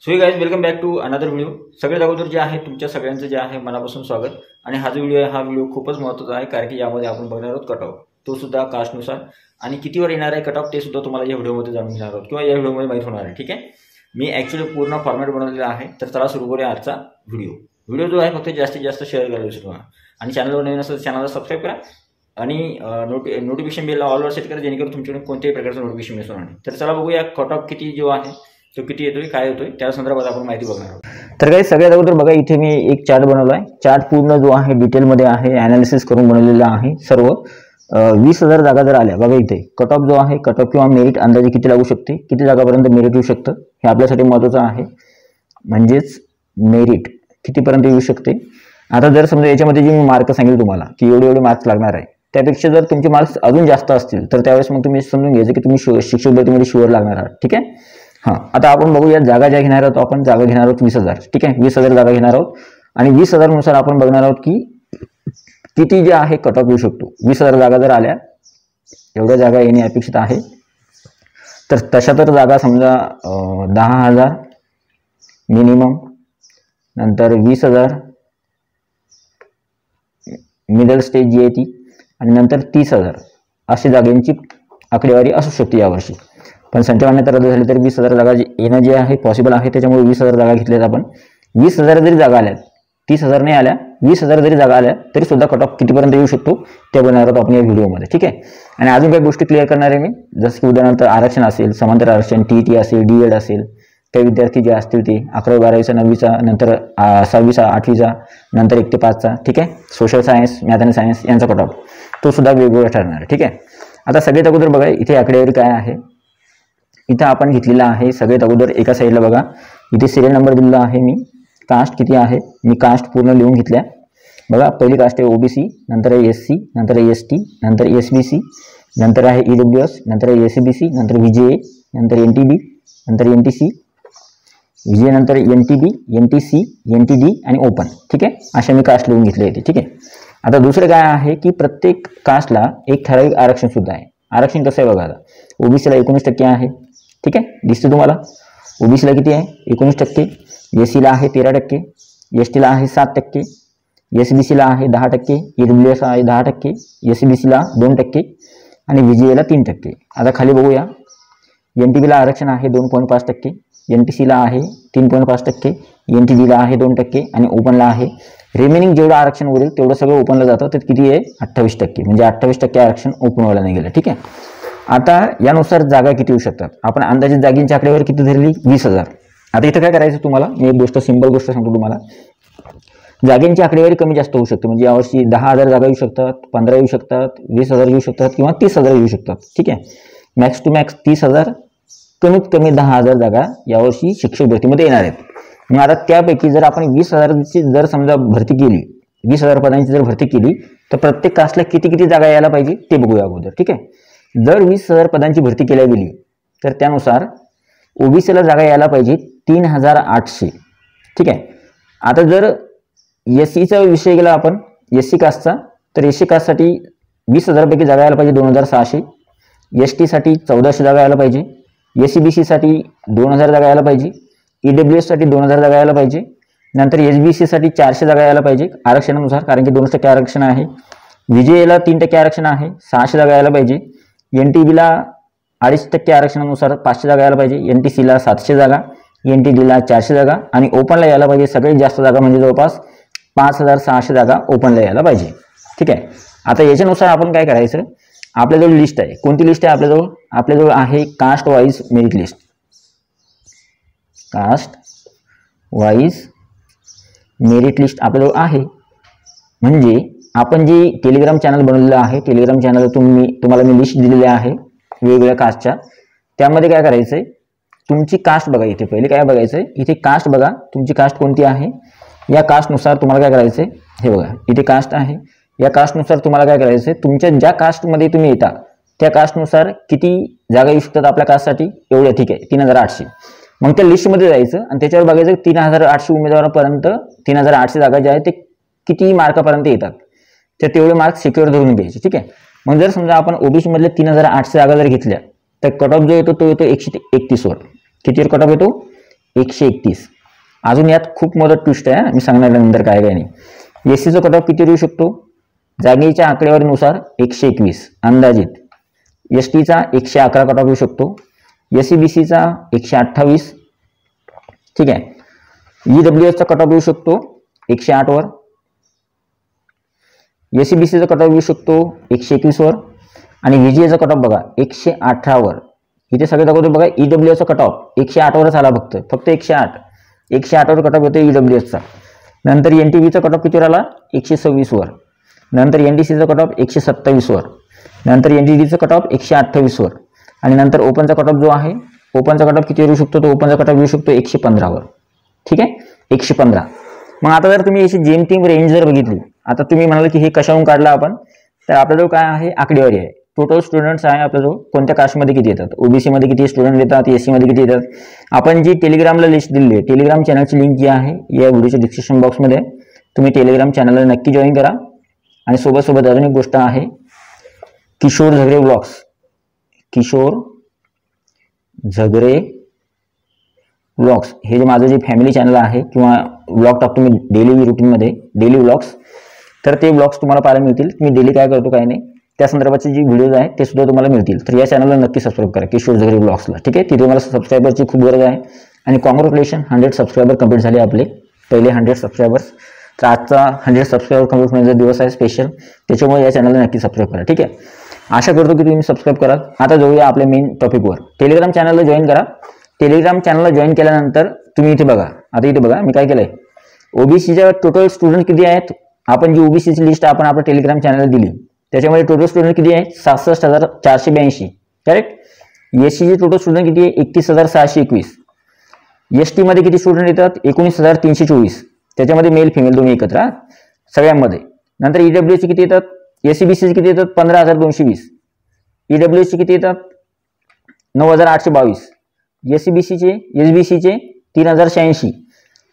So guys welcome back to another video. सगळ्यात अगोदर जे आहे तुमच्या सगळ्यांचं जे आहे मनापासून स्वागत। आणि हा जो व्हिडिओ आहे हा व्हिडिओ खूपच महत्त्वाचा आहे, कारण की यामध्ये आपण बघणार आहोत कट ऑफ, तो सुद्धा कास्टनुसार, आणि कितीवर येणार आहे कट ऑफ ते सुद्धा तुम्हाला या व्हिडिओमध्ये जाणून घेणार आहोत किंवा या व्हिडिओमध्ये माहीत होणार आहे। ठीक आहे, मी ॲक्च्युली पूर्ण फॉर्मॅट बनवलेला आहे। तर चला सुरू करूया आजचा व्हिडिओ जो आहे फक्त जास्तीत जास्त शेअर करायला विसरू नका, आणि चॅनलवर नवीन असेल तर चॅनलला सबस्क्राईब करा आणि नोटिफिकेशन बेलला ऑलवर सेट करा, जेणेकरून तुमच्याकडे कोणत्याही प्रकारचं नोटिफिकेशन मिस होणार नाही। तर चला बघूया कट ऑफ किती जो आहे तो किती येतोय, काय होतोय, त्या संदर्भात आपण माहिती बघणार आहोत। तर काही सगळ्यात अगोदर बघा, इथे मी एक चार्ट बनवला आहे। चार्ट पूर्ण जो आहे डिटेलमध्ये आहे, ॲनालिसिस करून बनवलेला आहे सर्व। 20,000 जागा जर आल्या बघा, इथे कट ऑफ जो आहे, कट ऑफ किंवा मेरिट अंदाजे किती लागू शकते, किती जागापर्यंत मेरिट येऊ शकतं हे आपल्यासाठी महत्त्वाचं आहे। म्हणजेच मेरिट कितीपर्यंत येऊ शकते। आता जर समजा याच्यामध्ये जे मी मार्क सांगेल तुम्हाला की एवढे मार्क्स लागणार आहे, त्यापेक्षा जर तुमचे मार्क्स अजून जास्त असतील तर त्यावेळेस मग तुम्ही समजून घ्यायचं की तुम्ही शिक्षक भरतीमध्ये शुअर लागणार आहात। ठीक आहे, हां, आता आपण बघूया जागा ज्या घेणार आहोत, आपण जागा घेणार आहोत 20,000। ठीक आहे, 20,000 जागा घेणार आहोत आणि 20,000 नुसार आपण बघणार आहोत की किती जे आहे कट ऑफ येऊ शकतो। 20,000 जागा जर आल्या, एवढ्या जागा येणे अपेक्षित आहे, तर तशा तर जागा समजा 10,000 मिनिमम, नंतर 20,000 मिडल स्टेज जी आहे ती, आणि नंतर 30,000 अशी जागांची आकडेवारी असू शकते यावर्षी। पण संचय मान्यता रद्द झाली तर 20,000 जागा येणं जे आहे पॉसिबल आहे, त्याच्यामुळे 20,000 जागा घेतल्यात आपण। 20,000 जरी जागा आल्या, 30,000 नाही आल्या, 20,000 जरी जागा आल्या तरी सुद्धा कट ऑफ कितीपर्यंत येऊ शकतो ते बनवणार आहोत आपण या व्हिडिओमध्ये। ठीक आहे, आणि अजून काही गोष्टी क्लिअर करणार आहे मी, जसं की उदाहरणार्थ आरक्षण असेल, समांतर आरक्षण, TET असेल, DED असेल, काही विद्यार्थी जे असतील ते 11वी 12वीचा 9वीचा, नंतर 6वीचा 8वीचा, नंतर 1 ते 5चा। ठीक आहे, सोशल सायन्स, मॅथ आणि सायन्स यांचा कट ऑफ तो सुद्धा वेगवेगळा ठरणार आहे। ठीक आहे, आता सगळ्यात अगोदर बघा इथे आकडेवारी काय आहे। इथं आपण घेतलेला आहे सगळ्यात अगोदर एका साईडला बघा, इथे सिरियल नंबर दिलेला आहे मी, कास्ट किती आहे मी कास्ट पूर्ण लिहून घेतल्या। बघा, पहिली कास्ट आहे OBC, नंतर आहे SC, नंतर आहे ST, नंतर SBC, नंतर आहे EWS, नंतर आहे SCBC, नंतर VJA, नंतर NTB, नंतर NTC, VJA नंतर NTB, NTC, NTD आणि ओपन। ठीक आहे, अशा मी कास्ट लिहून घेतले होते। ठीक आहे, आता दुसरं काय आहे की प्रत्येक कास्टला एक ठराविक आरक्षण सुद्धा आहे। आरक्षण कसं आहे बघा, आता OBCला 19% आहे। ठीक आहे, दिसते तुम्हाला, OBCला किती आहे 19%, SCला आहे 13%, STला आहे 7%, SBCला आहे 10%, EWS आहे 10%, SCBCला 2% आणि VJAला 3%। आता खाली बघूया, NTBला आरक्षण आहे 2.5%, NTCला आहे 3.5%, NTDला आहे 2% आणि ओपनला आहे, रिमेनिंग जेवढं आरक्षण उरेल तेवढं सगळं ओपनला जातं, तर किती आहे 28%, म्हणजे 28% आरक्षण ओपनवाला नाही गेलं। ठीक आहे, आता यानुसार जागा किती येऊ शकतात, आपण अंदाजित जागेंची आकडेवारी किती धरली 20,000। आता इथं काय करायचं तुम्हाला, मी एक गोष्ट सिंपल गोष्ट सांगतो तुम्हाला, जागेंची आकडेवारी कमी जास्त होऊ शकते। म्हणजे यावर्षी 10,000 जागा येऊ शकतात, 15 येऊ शकतात, 20,000 येऊ शकतात किंवा 30,000 येऊ शकतात। ठीक आहे, मॅक्स टू मॅक्स 30,000, कमीत कमी 10,000 जागा यावर्षी शिक्षक भरतीमध्ये येणार आहेत। मग आता त्यापैकी जर आपण 20,000ची जर समजा भरती केली, 20,000 पदांची जर भरती केली, तर प्रत्येक कास्टला किती जागा यायला पाहिजे ते बघूया अगोदर। ठीक आहे, जर 20,000 पदांची भरती केल्या गेली तर त्यानुसार OBCला जागा यायला पाहिजे 3,800। ठीक आहे, आता जर SCचा विषय गेला आपण, SC कास्टचा, तर SC कास्टसाठी 20,000 पैकी जागा यायला पाहिजे 2,600, ST साठी 1,400 जागा यायला पाहिजे, SCBC साठी 2,000 जागा यायला पाहिजे, EWS साठी 2,000 जागा यायला पाहिजे, नंतर SBC साठी 400 जागा यायला पाहिजे आरक्षणानुसार, कारण की 2% आरक्षण आहे, VJAला 3% आरक्षण आहे 600 जागा यायला पाहिजे, NTBला 2.5% आरक्षणानुसार 500 जागा यायला पाहिजे, NTCला 700 जागा, NTDला 400 जागा आणि ओपनला यायला पाहिजे सगळ्यात जास्त जागा, म्हणजे जवळपास 5,600 जागा ओपनला यायला पाहिजे। ठीक आहे, आता याच्यानुसार आपण काय करायचं, आपल्याजवळ लिस्ट आहे, कोणती लिस्ट आहे आपल्याजवळ आहे caste wise merit list. Caste wise merit list आपल्याजवळ आहे, म्हणजे आपण जी टेलिग्राम चॅनल बनवलेलं आहे, टेलिग्राम चॅनल तुम्हाला मी लिस्ट दिलेली आहे वेगवेगळ्या कास्टच्या, त्यामध्ये काय करायचंय, तुमची कास्ट बघा, इथे पहिले काय बघायचंय, इथे कास्ट बघा, तुमची कास्ट कोणती आहे, या कास्टनुसार तुम्हाला काय करायचंय, हे बघा इथे कास्ट आहे, या कास्टनुसार तुम्हाला काय करायचंय, तुमच्या ज्या कास्टमध्ये तुम्ही येता त्या कास्टनुसार किती जागा येऊ शकतात आपल्या कास्टसाठी, एवढ्या। ठीक आहे, 3,800। मग त्या लिस्टमध्ये जायचं आणि त्याच्यावर बघायचं 3,800 उमेदवारापर्यंत 3,800 जागा ज्या आहेत ते किती मार्कापर्यंत येतात, तर तेवढे मार्क्स सिक्युअर धरून घ्यायचे। ठीक आहे, मग जर समजा आपण OBC मधले 3,800 जागा जर घेतल्या तर कट ऑफ जो येतो तो येतो 131 वर। कितीवर कट ऑफ येतो 131. अजून यात खूप मोठं ट्विस्ट आहे, मी सांगणार नंतर काय काय नाही. एससीचा कट ऑफ किती येऊ शकतो, जागेच्या आकडेवारीनुसार 121 अंदाजित. एस टीचा 111 कट ऑफ येऊ शकतो, एससीबीसीचा 128, ठीक आहे. ईडब्ल्यूएसचा कट ऑफ येऊ शकतो 108 वर, एससीबीसीचा कट ऑफ येऊ शकतो 121 वर, आणि व्हीजीएचा कट ऑफ बघा 118 वर. इथे सगळे दाखवतो बघा, ईडब्ल्यूएसचा कट ऑफ 108 वरच आला, फक्त 108 वर कट ऑफ येतो ईडब्ल्यूएसचा. नंतर एनटीव्हीचा कट ऑफ कितीवर आला, 126 वर. नंतर एनडीसीचा कट ऑफ 127 वर. नंतर एनडीडीचा कट ऑफ 128 वर. आणि नंतर ओपनचा कट ऑफ जो आहे, ओपनचा कट ऑफ किती येऊ शकतो, तो ओपनचा कट ऑफ येऊ शकतो 115 वर, ठीक आहे, 115. मग आता जर तुम्ही याची जेमतेम रेंज जर बघितली, आता तुम्ही म्हणाल की हे कशाहून काढलं आपण, तर आपल्याजवळ काय आहे, आकडेवारी आहे. टोटल स्टुडंट्स आहे आपल्याजवळ, कोणत्या कास्टमध्ये किती येतात, ओबीसी मध्ये किती स्टुडंट येतात, एससी मध्ये किती येतात. आपण जी टेलिग्रामला लिस्ट दिली आहे, टेलिग्राम चॅनलची लिंक जी आहे या व्हिडिओच्या डिस्क्रिप्शन बॉक्समध्ये, तुम्ही टेलिग्राम चॅनलला नक्की जॉईन करा. आणि सोबत अजून एक गोष्ट आहे, किशोर झगरे व्लॉग्स, किशोर झगरे व्लॉग्स, हे जे माझं जे फॅमिली चॅनल आहे किंवा व्लॉग टाकतो मी डेली रुटीनमध्ये, डेली व्लॉग्स, तर ते व्लॉग्स तुम्हाला पाहायला मिळतील. मी डेली काय करतो काय नाही त्या संदर्भाचे जे व्हिडिओज आहेत ते सुद्धा तुम्हाला मिळतील. तर या चॅनलला नक्की सबस्क्राईब करा, किशोर झगरे व्लॉग्सला, ठीक आहे. तिथे मला सबस्क्रायबरची खूप गरज आहे. आणि कॉंग्रॅच्युलेशन, 100 सबस्क्रायबर कंप्लीट झाले आपले, पहिले 100 सबस्क्रायबर्स. तर आजचा 100 सबस्क्रायबर कंप्लीट होण्याचा दिवस आहे स्पेशल, त्याच्यामुळे या चॅनलला नक्की सबस्क्राईब करा, ठीक आहे. आशा करतो की तुम्ही सबस्क्राईब कराल. आता जाऊया आपल्या मेन टॉपिकवर. टेलिग्राम चॅनलला जॉईन करा. टेलिग्राम चॅनलला जॉईन केल्यानंतर तुम्ही इथे बघा, आता इथे बघा मी काय केलंय, ओबीसीच्या टोटल स्टुडंट किती आहेत, आपण जी ओबीसीची लिस्ट आपण आपल्या टेलिग्राम चॅनलला दिली, त्याच्यामध्ये टोटल स्टुडंट किती आहेत, 67,482, करेक्ट. एससीचे टोटल स्टुडंट किती आहे, 31,621. एसटी मध्ये किती स्टुडंट येतात, 19,324, त्याच्यामध्ये मेल फिमेल दोन्ही एकत्र सगळ्यांमध्ये. नंतर ईडब्ल्यूएसचे किती येतात, एससीबीसीचे किती येतात, 15,220. ईडब्ल्यूएसचे किती येतात, 9,822. एससीबीसीचे एसबीसीचे 3,086.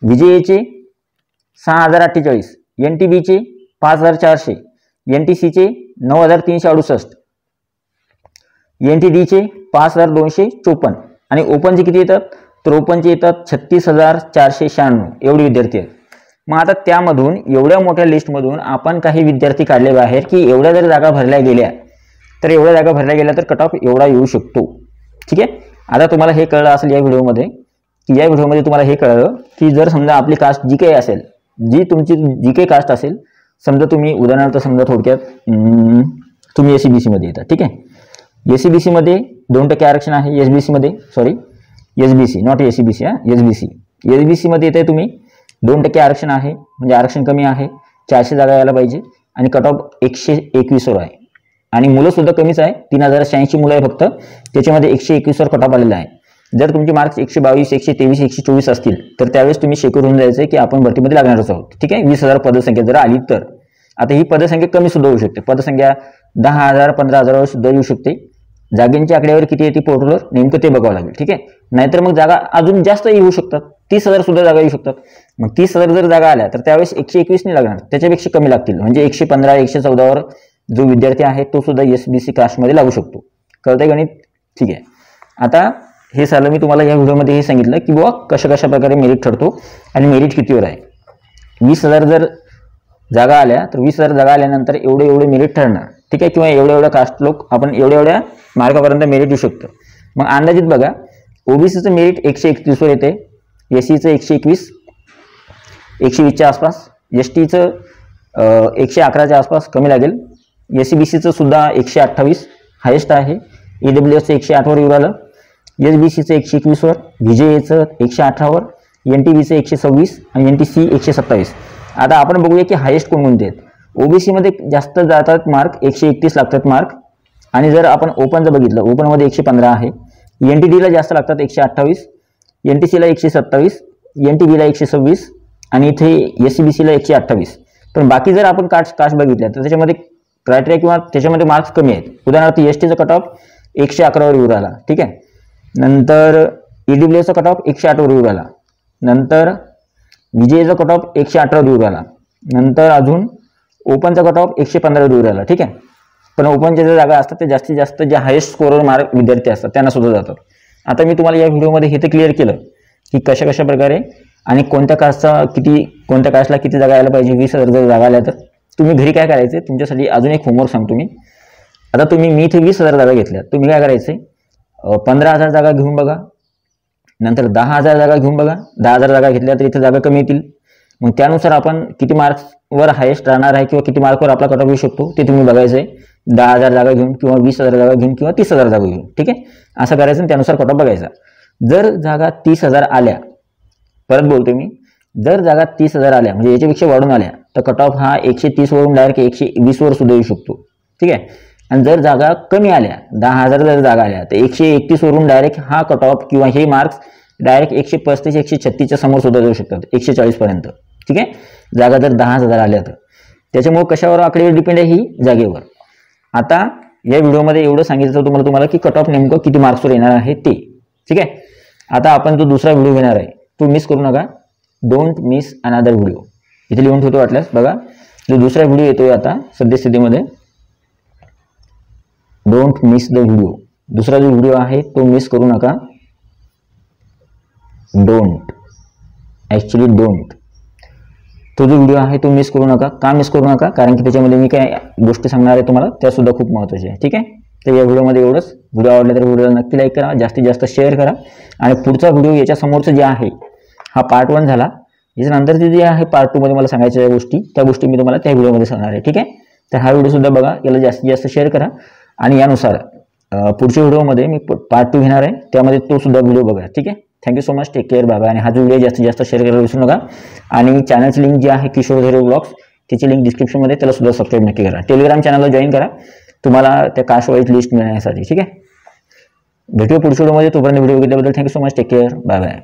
व्हीजेएचे 6,048. एनटीबीचे 5,400. एनटीसीचे 9,368. एनटीडीचे 5,254. आणि ओपनचे किती येतात, तर ओपनचे येतात 36,496 एवढे विद्यार्थी आहेत. मग आता त्यामधून एवढ्या मोठ्या लिस्टमधून आपण काही विद्यार्थी काढले बाहेर की एवढ्या जर जागा भरल्या गेल्या, तर एवढ्या जागा भरल्या गेल्या तर कट ऑफ एवढा येऊ शकतो, ठीक आहे. आता तुम्हाला हे कळलं असेल या व्हिडिओमध्ये, की या व्हिडिओमध्ये तुम्हाला हे कळलं की जर समजा आपली कास्ट जी काही असेल, जी तुमची जी काही कास्ट असेल, समजा तुम्ही उदाहरणार्थ समजा थोडक्यात तुम्ही एससीबीसी मध्ये येतात, ठीक आहे. एससीबीसी मध्ये 2% आरक्षण आहे, एसबीसी मध्ये, sorry SBC not SCBC, SBC मध्ये येते तुम्ही 2% आरक्षण आहे, म्हणजे आरक्षण कमी आहे, 400 जागा यायला पाहिजे. आणि कट ऑफ 121 वर आहे. आणि मुलं सुद्धा कमीच आहे, 3,086 मुलं आहे फक्त, त्याच्यामध्ये 121 वर कट ऑफ आलेला आहे. जर तुमचे मार्क्स 122, 123, 124 असतील तर त्यावेळेस तुम्ही शेक्यूर होऊन जायचं की आपण भरतीमध्ये लागणारच आहोत, ठीक आहे. 20,000 पदसंख्या जर आली तर. आता ही पदसंख्या कमी सुद्धा होऊ शकते, पदसंख्या 10,000, 15,000 सुद्धा येऊ शकते. जागेंची आकडेवारी किती येते पोर्टलवर नेमकं ते बघावं लागेल, ठीक आहे. नाहीतर मग जागा अजून जास्त येऊ शकतात, 30,000 सुद्धा जागा येऊ शकतात. मग 30,000 जर जागा आल्या तर त्यावेळेस 121 नाही लागणार, त्याच्यापेक्षा कमी लागतील, म्हणजे 115, 114 वर जो विद्यार्थी आहे तो सुद्धा एसबीसी कास्टमध्ये लागू शकतो. कळतंय गणित, ठीक आहे. आता हे झालं, मी तुम्हाला या व्हिडिओमध्ये हे सांगितलं की बुवा कशा प्रकारे मेरिट ठरतो आणि मेरिट कितीवर आहे. 20,000 जर जागा आल्या तर 20,000 जागा आल्यानंतर एवढे मेरिट ठरणार, ठीक आहे. किंवा एवढ्या कास्ट लोक आपण एवढ्या मार्कापर्यंत मेरिट येऊ शकतं. मग अंदाजित बघा, ओबीसीचं मेरिट 131 वर येते, एससीचं 121, 120च्या आसपास, एसटीचं 111च्या आसपास कमी लागेल, एससीबीसीचं सुद्धा 128 हायेस्ट आहे, ईडब्ल्यूएसचं 108 वर येऊ आलं, एसबीसीचं 121 वर, व्हीजेएचं 118 वर, एनटीबीचं 126 आणि एनटीसी 127. आता आपण बघूया की हायेस्ट कोणकोणते आहेत. ओबीसी मध्ये जास्त जातात मार्क, 131 लागतात मार्क. आणि जर आपण ओपनचं बघितलं, ओपनमध्ये 115 आहे, एनटीडीला जास्त लागतात 128, एनटीसीला 127, एनटीबीला 126 आणि इथे एससीबीसीला 128. पण बाकी जर आपण कास्ट बघितल्या तर त्याच्यामध्ये क्रायटेरिया किंवा त्याच्यामध्ये मार्क्स कमी आहेत. उदाहरणार्थ एसटीचा कट ऑफ 111 वर येऊ राहिला, ठीक आहे. नंतर ईडब्ल्यूएसचा कट ऑफ 108 वर येऊ राहिला, नंतर व्हीजेचा कट ऑफ 118 वर येऊ राहिला, नंतर अजून ओपनचा कट ऑफ 115 वर येऊ राहिला, ठीक आहे. पण ओपनच्या ज्या जागा असतात ते जास्तीत जास्त जे हायेस्ट स्कोरर मार्क विद्यार्थी असतात त्यांना सुद्धा जातात. आता मी तुम्हाला या व्हिडिओमध्ये हे तर क्लिअर केलं की कशा कशा प्रकारे आणि कोणत्या कास्टला किती जागा यायला पाहिजे. 20,000 जर जागा आल्या तर तुम्ही घरी काय करायचं, तुमच्यासाठी अजून एक होमवर्क सांगतो मी. आता मी इथे 20,000 जागा घेतल्या, तुम्ही काय करायचे, 15,000 जागा घेऊन बघा, नंतर 10,000 जागा घेऊन बघा. 10,000 जागा घेतल्या तर इथे जागा कमी येतील. मग त्यानुसार आपण किती मार्क्सवर हायेस्ट राहणार आहे किंवा किती मार्कवर आपला कट ऑफ येऊ शकतो ते तुम्ही बघायचं आहे. 10,000 जागा घेऊन किंवा 20,000 जागा घेऊन किंवा 30,000 जागा घेऊन. ठीक आहे, असं करायचं आणि त्यानुसार कट ऑफ बघायचा. जर जागा 30,000 आल्या, परत बोलतो मी, जर जागा 30,000 आल्या म्हणजे याच्यापेक्षा वाढून आल्या तर कट ऑफ हा 130 वरून डायरेक्ट 120 वर सुद्धा येऊ शकतो. ठीक आहे, आणि जर जागा कमी आल्या, 10,000 जर जागा आल्या तर 131 वरून डायरेक्ट हा कट ऑफ किंवा हे मार्क्स डायरेक्ट 135 136च्या समोर सुद्धा जाऊ शकतात, 140 पर्यंत. ठीक आहे, जागा जर 10,000 आल्या तर. त्याच्यामुळे कशावर आकडेवर डिपेंड आहे, ही जागेवर. आता या व्हिडिओमध्ये एवढं सांगितलं तुम्हाला की कट ऑफ नेमकं किती मार्क्सवर येणार आहे ते. ठीक आहे, आता आपण जो दुसरा व्हिडिओ घेणार आहे तो मिस करू नका. डोंट मिस अनदर व्हिडिओ, इथे लिहून ठेवतो वाटल्यास. बघा, जो दुसरा व्हिडिओ येतोय आता सद्यस्थितीमध्ये, डोंट मिस द व्हिडिओ. दुसरा जो व्हिडिओ आहे तो मिस करू नका. डोंट, ॲक्च्युली डोंट, तो जो व्हिडिओ आहे तो मिस करू नका. का मिस करू नका, कारण की त्याच्यामध्ये मी काय गोष्टी सांगणार आहे तुम्हाला त्या सुद्धा खूप महत्त्वाच्या आहे. ठीक आहे, तर या व्हिडिओमध्ये एवढंच. व्हिडिओ आवडला तर व्हिडिओला नक्की लाईक करा, जास्तीत जास्त शेअर करा. आणि पुढचा व्हिडिओ याच्या समोरचं जे आहे हा पार्ट 1 झाला. याच्यानंतरचे जे आहे पार्ट 2 मध्ये मला सांगायच्या त्या गोष्टी मी तुम्हाला त्या व्हिडिओमध्ये सांगणार आहे. ठीक आहे, तर हा व्हिडिओ सुद्धा बघा, याला जास्तीत जास्त शेअर करा. आणि यानुसार पुढच्या व्हिडिओमध्ये मी पार्ट 2 घेणार आहे, त्यामध्ये तो सुद्धा व्हिडिओ बघा. ठीक आहे, thank you so much, take care, bye bye. आणि हा व्हिडिओ जास्तीत जास्त शेअर करायला विसरू नका. आणि चॅनलची लिंक जी आहे किशोर झेरो ब्लॉग्स, त्याची लिंक डिस्क्रिप्शनमध्ये, त्याला सुद्धा सबस्क्राईब नक्की करा. टेलिग्राम चॅनलला जॉईन करा तुम्हाला त्या कास्ट वाईज लिस्ट मिळण्यासाठी. ठीक आहे, भेटूया पुढच्या व्हिडिओमध्ये. तोपर्यंत व्हिडिओ बघितल्याबद्दल thank you so much, take care, bye bye.